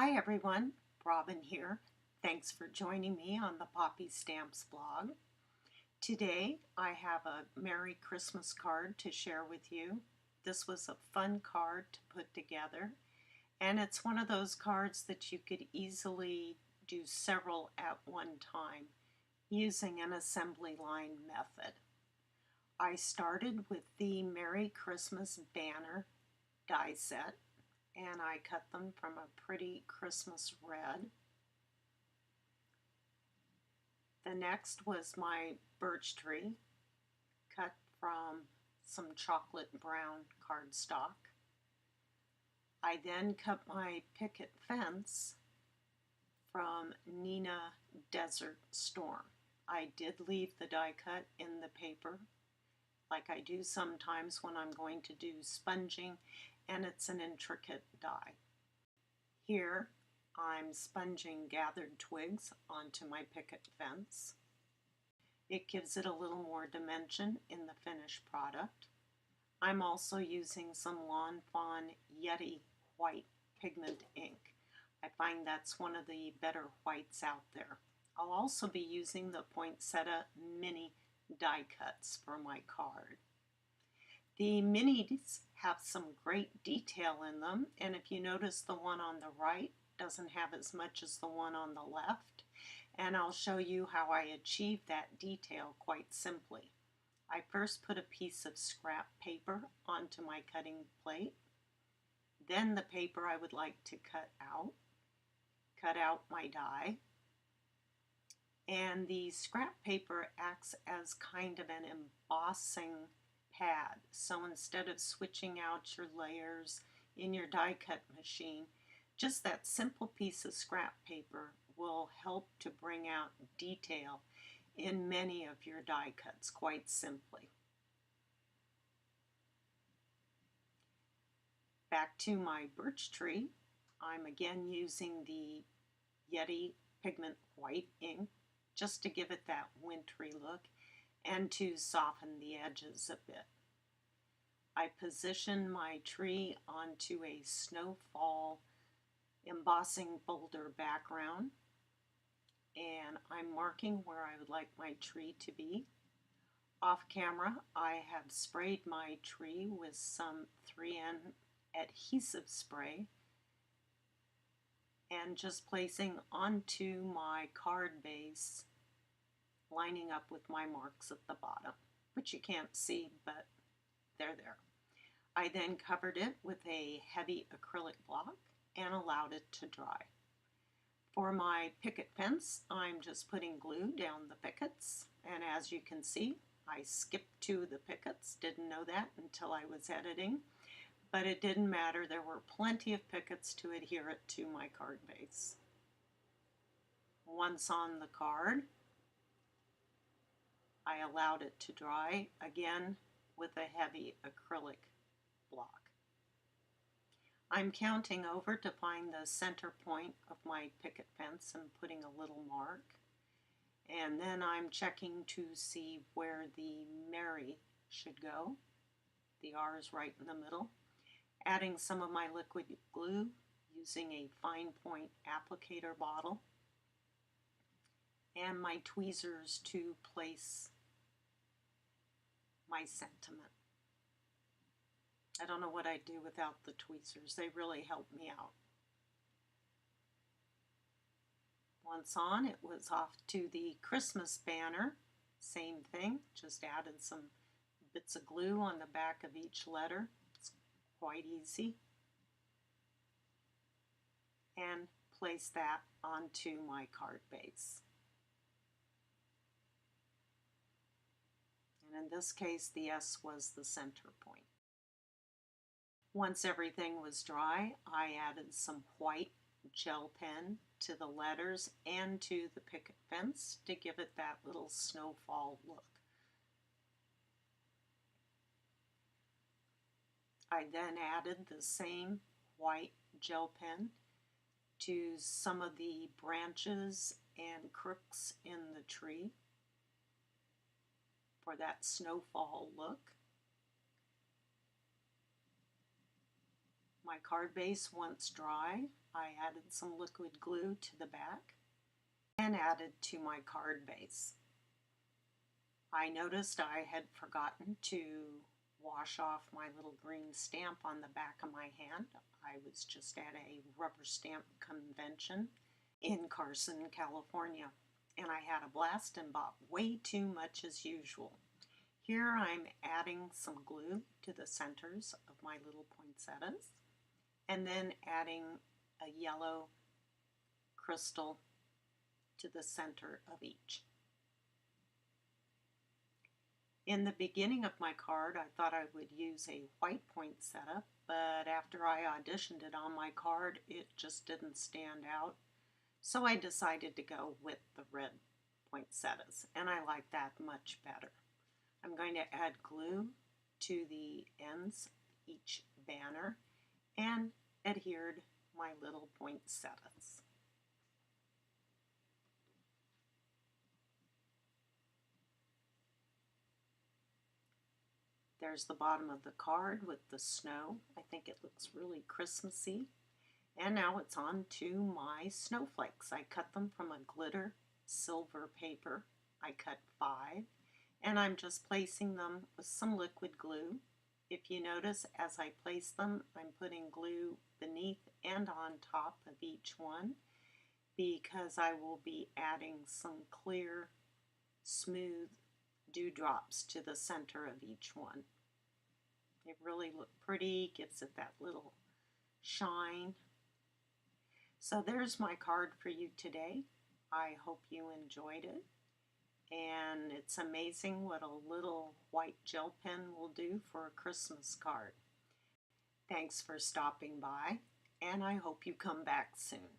Hi everyone, Robin here. Thanks for joining me on the Poppy Stamps blog. Today I have a Merry Christmas card to share with you. This was a fun card to put together, and it's one of those cards that you could easily do several at one time using an assembly line method. I started with the Merry Christmas banner die set, and I cut them from a pretty Christmas red. The next was my birch tree, cut from some chocolate brown cardstock. I then cut my picket fence from Nina Desert Storm. I did leave the die cut in the paper, like I do sometimes when I'm going to do sponging and it's an intricate die. Here I'm sponging gathered twigs onto my picket fence. It gives it a little more dimension in the finished product. I'm also using some Lawn Fawn Yeti white pigment ink. I find that's one of the better whites out there. I'll also be using the poinsettia mini die cuts for my card. The minis have some great detail in them, and if you notice, the one on the right doesn't have as much as the one on the left, and I'll show you how I achieve that detail quite simply. I first put a piece of scrap paper onto my cutting plate, then the paper I would like to cut out my die, and the scrap paper acts as kind of an embossing pad. So instead of switching out your layers in your die cut machine, just that simple piece of scrap paper will help to bring out detail in many of your die cuts quite simply. Back to my birch tree, I'm again using the Yeti pigment white ink just to give it that wintry look and to soften the edges a bit. I position my tree onto a Snowfall embossing folder background, and I'm marking where I would like my tree to be. Off camera, I have sprayed my tree with some 3N adhesive spray and just placing onto my card base, lining up with my marks at the bottom, which you can't see, but they're there. I then covered it with a heavy acrylic block and allowed it to dry. For my picket fence, I'm just putting glue down the pickets, and as you can see, I skipped 2 of the pickets. Didn't know that until I was editing, but it didn't matter. There were plenty of pickets to adhere it to my card base. Once on the card, I allowed it to dry again with a heavy acrylic block. I'm counting over to find the center point of my picket fence and putting a little mark. And then I'm checking to see where the Merry should go. The R is right in the middle. Adding some of my liquid glue using a fine point applicator bottle and my tweezers to place my sentiment. I don't know what I'd do without the tweezers. They really help me out. Once on, it was off to the Christmas banner. Same thing, just added some bits of glue on the back of each letter. It's quite easy. And place that onto my card base. And in this case, the S was the center point. Once everything was dry, I added some white gel pen to the letters and to the picket fence to give it that little snowfall look. I then added the same white gel pen to some of the branches and crooks in the tree for that snowfall look. My card base, once dry, I added some liquid glue to the back and added to my card base. I noticed I had forgotten to wash off my little green stamp on the back of my hand. I was just at a rubber stamp convention in Carson, California, and I had a blast and bought way too much as usual. Here I'm adding some glue to the centers of my little poinsettias and then adding a yellow crystal to the center of each. In the beginning of my card, I thought I would use a white poinsettia, but after I auditioned it on my card, it just didn't stand out. So I decided to go with the red poinsettias, and I like that much better. I'm going to add glue to the ends of each banner and adhered my little poinsettias. There's the bottom of the card with the snow. I think it looks really Christmassy. And now it's on to my snowflakes. I cut them from a glitter silver paper. I cut 5, and I'm just placing them with some liquid glue. If you notice, as I place them, I'm putting glue beneath and on top of each one because I will be adding some clear, smooth dewdrops to the center of each one. They really look pretty, gives it that little shine. So there's my card for you today. I hope you enjoyed it. And it's amazing what a little white gel pen will do for a Christmas card. Thanks for stopping by, and I hope you come back soon.